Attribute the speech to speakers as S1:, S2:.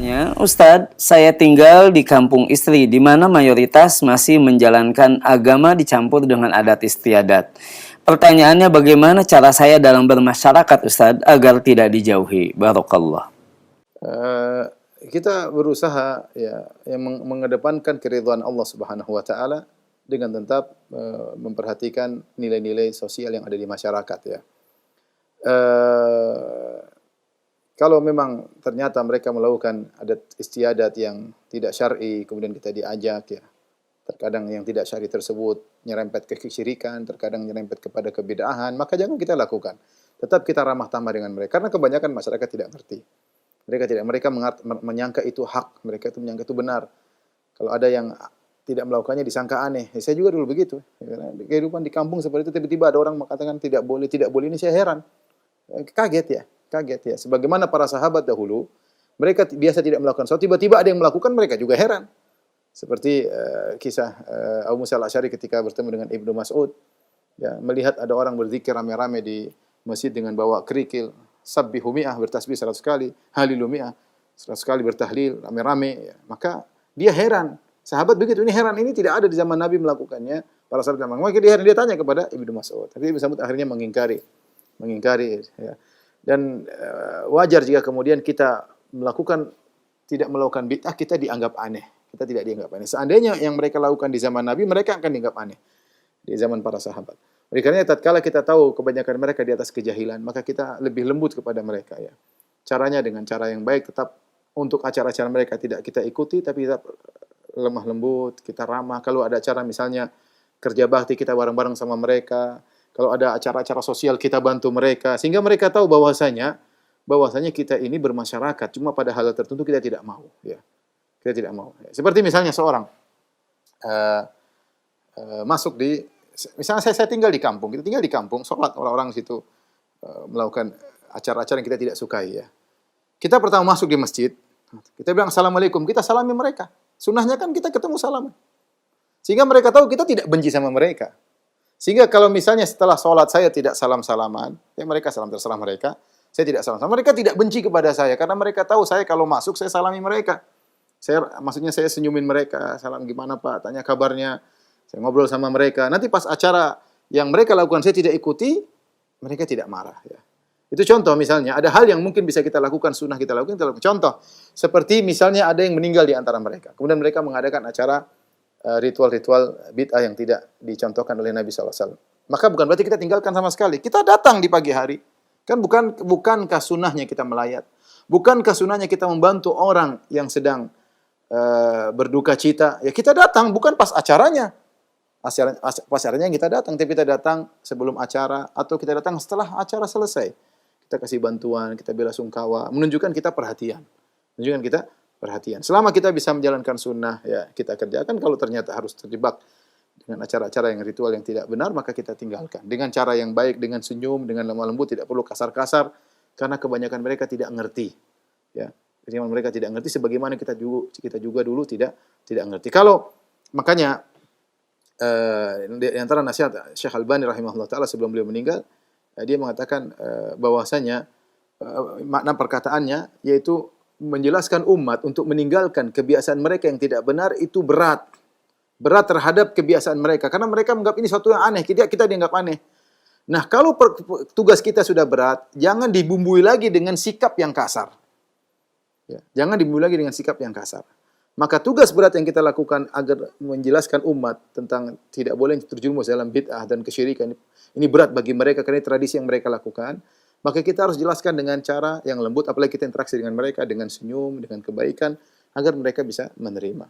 S1: Selanjutnya, Ustadz, saya tinggal di kampung istri di mana mayoritas masih menjalankan agama dicampur dengan adat istiadat. Pertanyaannya, bagaimana cara saya dalam bermasyarakat, Ustadz, agar tidak dijauhi? Barakallah.
S2: Eh, kita berusaha ya yang mengedepankan keridhaan Allah Subhanahu wa taala dengan tetap memperhatikan nilai-nilai sosial yang ada di masyarakat ya. Eh, Kalau memang ternyata mereka melakukan adat istiadat yang tidak syar'i, kemudian kita diajak ya. Terkadang yang tidak syar'i tersebut nyerempet ke kesyirikan, terkadang nyerempet kepada kebid'ahan, maka jangan kita lakukan. Tetap kita ramah tamah dengan mereka karena kebanyakan masyarakat tidak ngerti. Mereka menyangka itu hak, mereka itu menyangka itu benar. Kalau ada yang tidak melakukannya disangka aneh. Ya, saya juga dulu begitu. Ya, kehidupan di kampung seperti itu tiba-tiba ada orang mengatakan tidak boleh, ini saya heran. Kaget ya. Sebagaimana para sahabat dahulu, mereka biasa tidak melakukan sesuatu, tiba-tiba ada yang melakukan, mereka juga heran. Seperti kisah Abu Musa al-Asy'ari ketika bertemu dengan Ibnu Mas'ud, ya, melihat ada orang berzikir rame-rame di masjid dengan bawa kerikil, sabbihu mi'ah, bertasbih 100 kali, halilu mi'ah, 100 kali bertahlil rame-rame, ya. Maka dia heran. Sahabat begitu, ini heran, ini tidak ada di zaman Nabi melakukannya. Para sahabat maka dia heran, dia tanya kepada Ibnu Mas'ud. Tapi Ibnu Mas'ud akhirnya mengingkari ya. Dan wajar jika kemudian kita tidak melakukan bid'ah, kita dianggap aneh. Kita tidak dianggap aneh. Seandainya yang mereka lakukan di zaman Nabi, mereka akan dianggap aneh di zaman para sahabat. Oleh karena tatkala kita tahu kebanyakan mereka di atas kejahilan, maka kita lebih lembut kepada mereka ya. Caranya dengan cara yang baik, tetap untuk acara-acara mereka tidak kita ikuti, tapi tetap lemah lembut, kita ramah. Kalau ada acara misalnya kerja bakti, kita bareng-bareng sama mereka. Kalau ada acara-acara sosial, kita bantu mereka. Sehingga mereka tahu bahwasanya kita ini bermasyarakat. Cuma pada hal tertentu kita tidak mau. Ya. Kita tidak mau. Seperti misalnya seorang masuk di... Misalnya saya tinggal di kampung. Kita tinggal di kampung, sholat orang-orang di situ melakukan acara-acara yang kita tidak sukai. Ya. Kita pertama masuk di masjid. Kita bilang Assalamualaikum. Kita salami mereka. Sunnahnya kan kita ketemu salaman. Sehingga mereka tahu kita tidak benci sama mereka. Sehingga kalau misalnya setelah sholat saya tidak salam-salaman, ya mereka salam terserah mereka, saya tidak salam-salaman. Mereka tidak benci kepada saya, karena mereka tahu saya kalau masuk, saya salami mereka. Maksudnya saya senyumin mereka, salam gimana Pak, tanya kabarnya, saya ngobrol sama mereka. Nanti pas acara yang mereka lakukan saya tidak ikuti, mereka tidak marah. Ya. Itu contoh misalnya, ada hal yang mungkin bisa kita lakukan, sunnah kita lakukan. Contoh, seperti misalnya ada yang meninggal di antara mereka. Kemudian mereka mengadakan acara ritual-ritual bid'ah yang tidak dicontohkan oleh Nabi SAW. Maka bukan berarti kita tinggalkan sama sekali. Kita datang di pagi hari. Kan bukankah sunnahnya kita melayat? Bukankah sunnahnya kita membantu orang yang sedang berduka cita? Ya kita datang, bukan pas acaranya. Pas acaranya kita datang, tapi kita datang sebelum acara, atau kita datang setelah acara selesai. Kita kasih bantuan, kita bela sungkawa, menunjukkan kita perhatian. Selama kita bisa menjalankan sunnah, ya kita kerjakan. Kalau ternyata harus terjebak dengan acara-acara yang ritual yang tidak benar, maka kita tinggalkan. Dengan cara yang baik, dengan senyum, dengan lemah lembut, tidak perlu kasar-kasar, karena kebanyakan mereka tidak ngerti. Ya, kebanyakan mereka tidak ngerti, sebagaimana kita juga dulu tidak ngerti. Makanya di antara nasihat Syekh Albani rahimahullah taala sebelum beliau meninggal, dia mengatakan bahwasanya makna perkataannya yaitu menjelaskan umat untuk meninggalkan kebiasaan mereka yang tidak benar itu berat terhadap kebiasaan mereka, karena mereka menganggap ini sesuatu yang aneh, kita dianggap aneh. Nah, kalau tugas kita sudah berat, jangan dibumbui lagi dengan sikap yang kasar. Ya, jangan dibumbui lagi dengan sikap yang kasar. Maka tugas berat yang kita lakukan agar menjelaskan umat tentang tidak boleh terjerumus dalam bid'ah dan kesyirikan, ini berat bagi mereka karena tradisi yang mereka lakukan. Maka kita harus jelaskan dengan cara yang lembut, apalagi kita interaksi dengan mereka dengan senyum, dengan kebaikan, agar mereka bisa menerima.